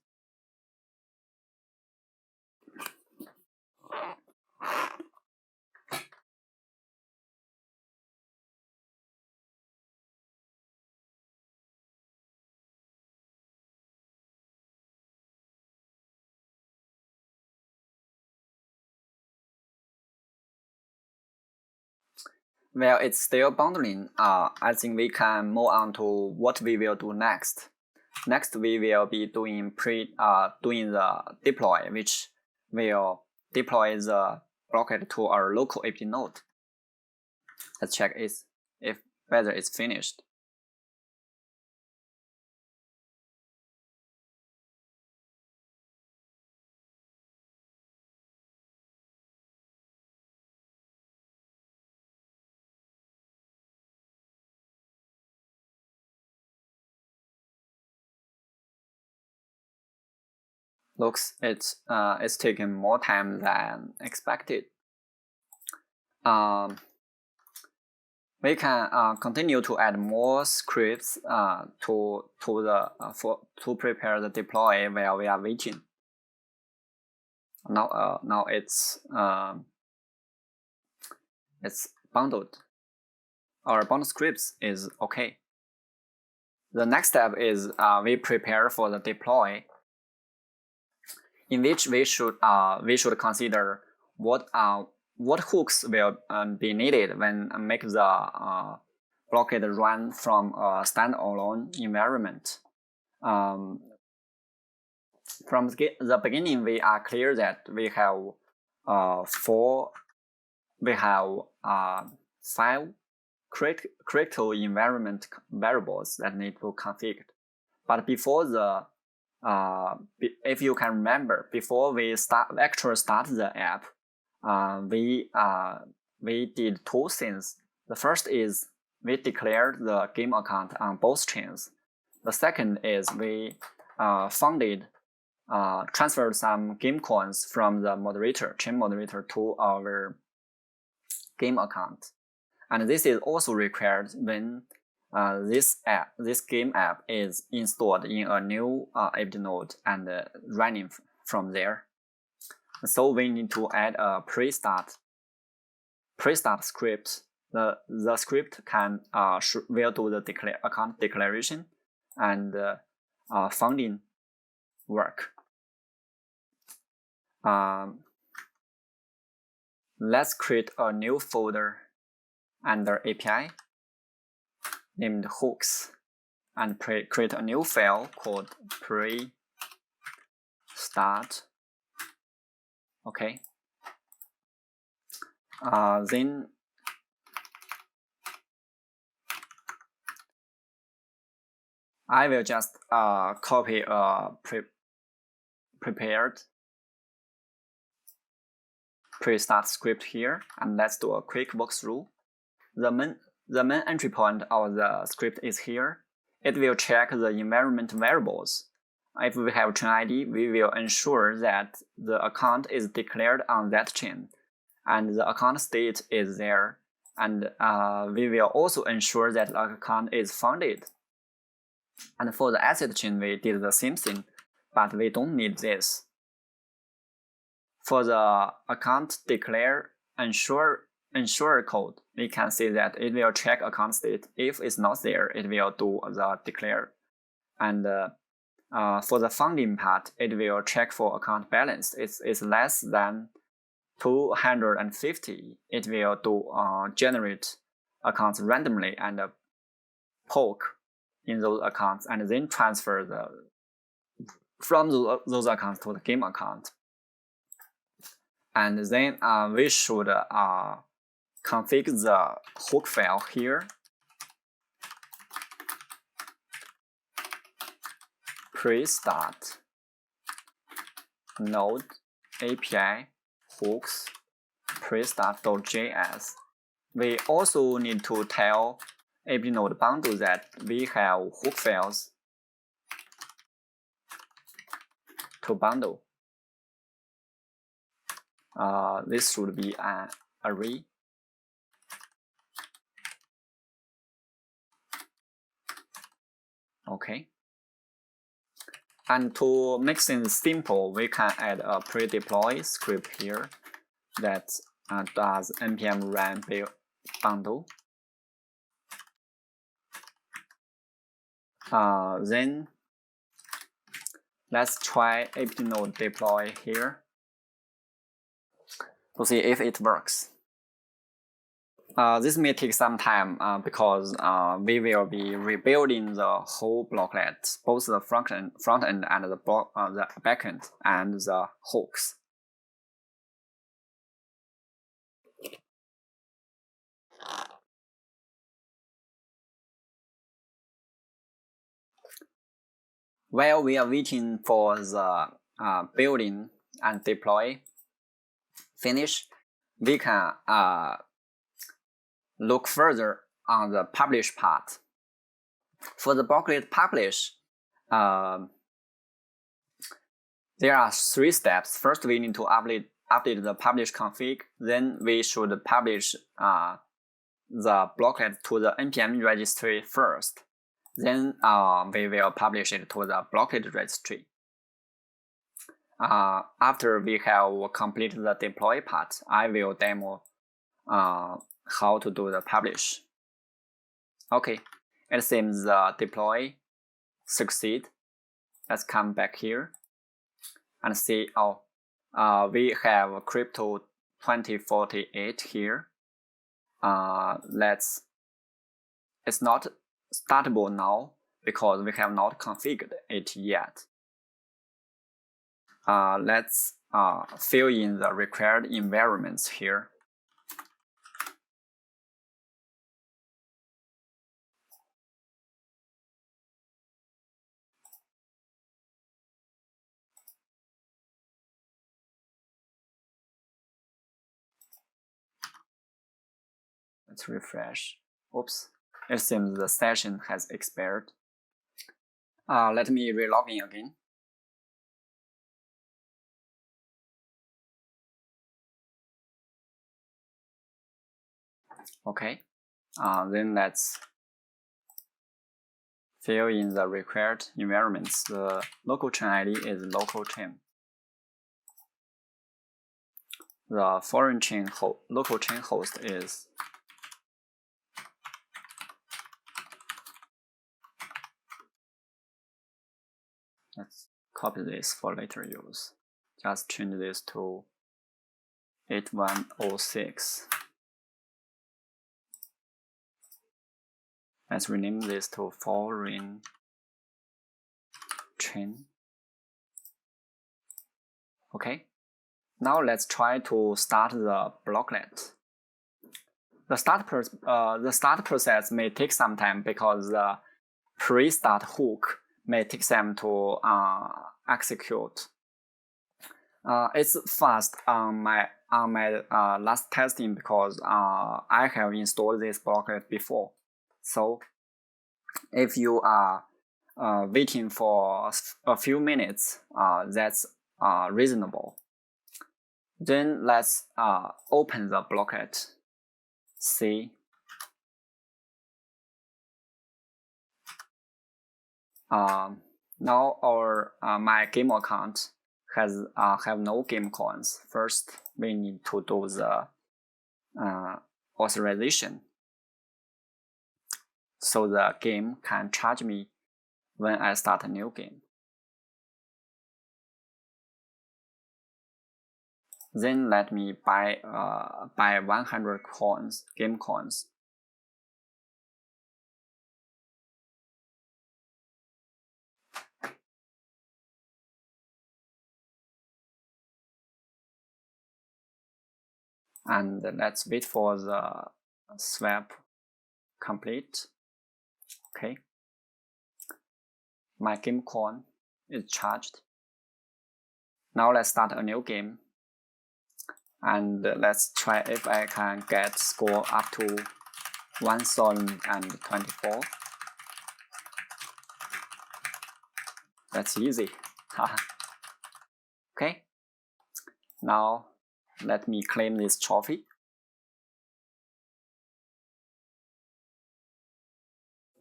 Well, it's still bundling. I think we can move on to what we will do next. Next, we will be doing the deploy, which will deploy the Blocklet to our local ABT node. Let's check whether it's finished. Looks it's taken more time than expected. We can continue to add more scripts to prepare the deploy while we are waiting. Now it's bundled. Our bundle scripts is okay. The next step is we prepare for the deploy, in which we should consider what hooks will be needed when make the Blocklet run from a standalone environment. From the beginning, we are clear that we have 5 critical environment variables that need to configure. But before if you can remember, before we actually start the app, we we did two things. The first is we declared the game account on both chains. The second is we transferred some game coins from the chain moderator to our game account. And this is also required when this game app is installed in a new ABT node and running from there. So we need to add a pre-start script. The script will do the account declaration and funding work. Let's create a new folder under API named hooks and create a new file called pre-start. Okay. Then I will just copy a prepared pre-start script here, and let's do a quick walkthrough. The main entry point of the script is here. It will check the environment variables. If we have chain ID, we will ensure that the account is declared on that chain, and the account state is there. And we will also ensure that the account is funded. And for the asset chain, we did the same thing, but we don't need this. For the account declare ensure code, we can see that it will check account state. If it's not there, it will do the declare. And for the funding part, it will check for account balance. It's less than 250. It will do generate accounts randomly and poke in those accounts, and then transfer from those accounts to the game account. And then we should configure the hook file here. Pre-start node API hooks pre-start.js. We also need to tell ABT Node bundle that we have hook files to bundle. This should be an array. Okay. And to make things simple, we can add a pre-deploy script here that does npm run bundle. Then let's try ABT Node deploy here to see if it works. This may take some time because we will be rebuilding the whole blocklet, both the front end and the back end and the hooks. While we are waiting for the building and deploy finish, we can look further on the publish part. For the Blocklet publish, there are 3 steps. First, we need to update the publish config. Then we should publish the blocklet to the npm registry first. Then we will publish it to the blocklet registry. After we have completed the deploy part, I will demo how to do the publish. Okay, it seems the deploy succeed. Let's come back here and see. We have crypto 2048 here. It's not startable now because we have not configured it yet. Let's fill in the required environments here. Let's refresh. Oops, it seems the session has expired. Let me relog in again. Okay, then let's fill in the required environments. The local chain ID is local chain. The foreign chain local chain host is let's copy this for later use. Just change this to 8106. Let's rename this to foreign chain. Okay. Now let's try to start the blocklet. The start process may take some time because the pre-start hook may take time to execute. It's fast on my last testing because I have installed this blocklet before. So if you are waiting for a few minutes, that's reasonable. Then let's open the blocklet. See. Now my game account has have no game coins. First, we need to do the authorization, so the game can charge me when I start a new game. Then let me buy 100 coins, game coins. And let's wait for the swap complete. Okay. My game coin is charged. Now let's start a new game. And let's try if I can get score up to 1024. That's easy. Okay. Now let me claim this trophy.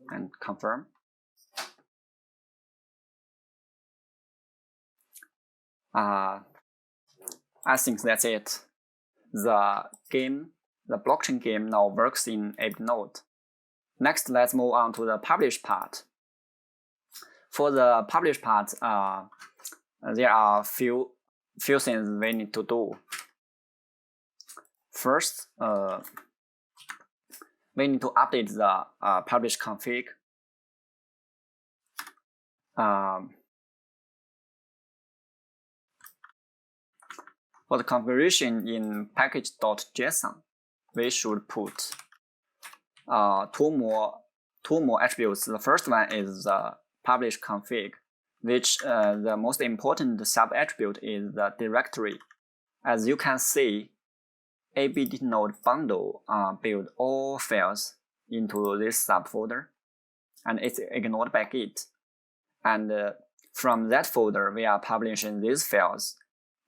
And confirm. I think that's it. The blockchain game now works in ABT Node. Next, let's move on to the publish part. For the publish part, there are few things we need to do. First, we need to update the publish config. For the configuration in package.json, we should put two more attributes. The first one is the publish config, which the most important sub attribute is the directory. As you can see, ABT Node bundle build all files into this subfolder, and it's ignored by Git. And from that folder, we are publishing these files.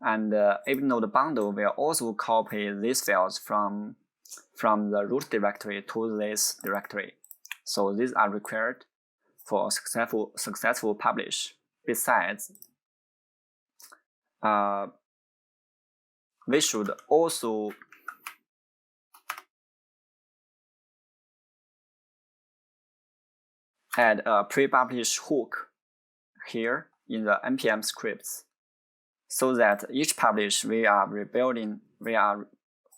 And ABT Node bundle will also copy these files from the root directory to this directory. So these are required for successful publish. Besides, we should also add a pre-publish hook here in the npm scripts, so that each publish we are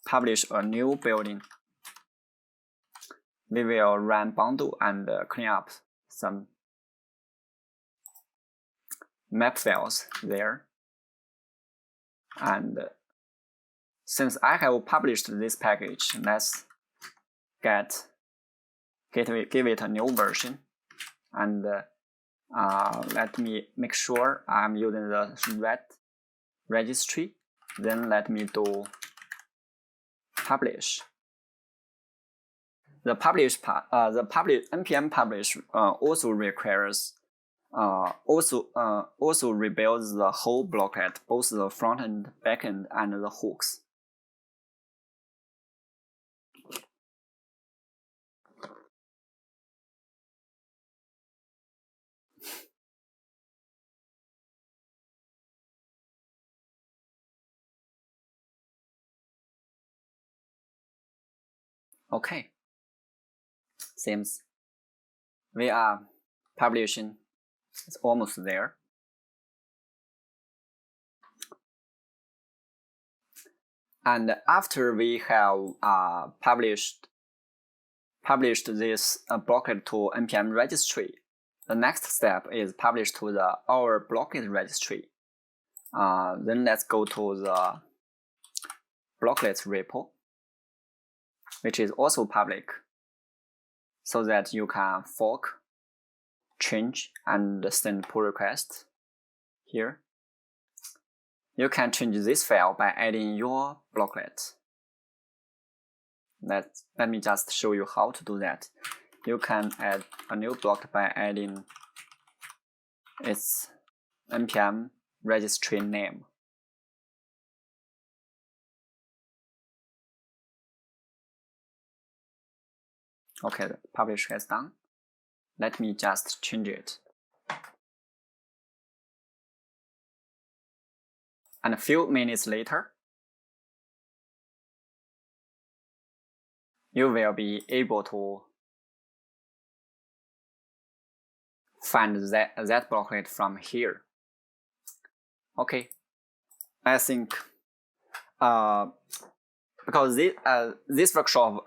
publish a new building. We will run bundle and clean up some map files there. And since I have published this package, let's give it a new version. And let me make sure I'm using the right registry. Then let me do publish. the publish part, the npm publish also requires also rebuilds the whole blocklet, both the front end, back end, and the hooks. Okay, seems we are publishing. It's almost there. And after we have published this blocklet to npm registry, the next step is publish to our blocklet registry. Then let's go to the Blocklets repo, which is also public, so that you can fork, change, and send pull requests here. You can change this file by adding your blocklet. Let me just show you how to do that. You can add a new block by adding its npm registry name. Okay, the publish has done. Let me just change it. And a few minutes later, you will be able to find that blocklet from here. Okay, I think because this workshop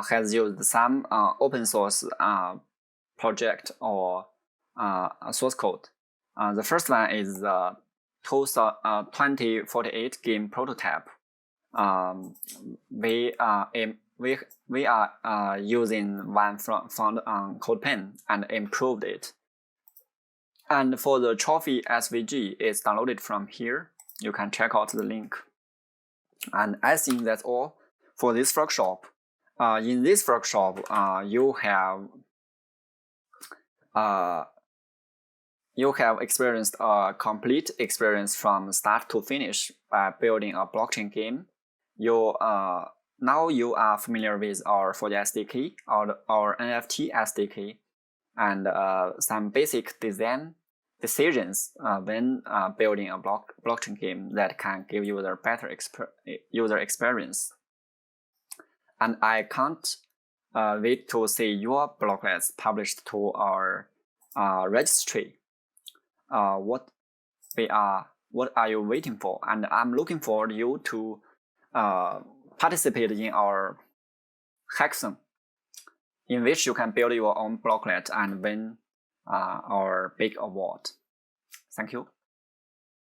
has used some open source project or source code. The first one is the 2048 game prototype. We are using one found on CodePen and improved it. And for the trophy SVG, it's downloaded from here. You can check out the link. And I think that's all for this workshop. In this workshop, you have experienced a complete experience from start to finish by building a blockchain game. Now you are familiar with our 4G SDK, our NFT SDK, and some basic design decisions when building a blockchain game that can give you the better user experience. And I can't wait to see your blocklets published to our registry. What are you waiting for? And I'm looking forward you to participate in our hackathon, in which you can build your own blocklet and win our big award. Thank you.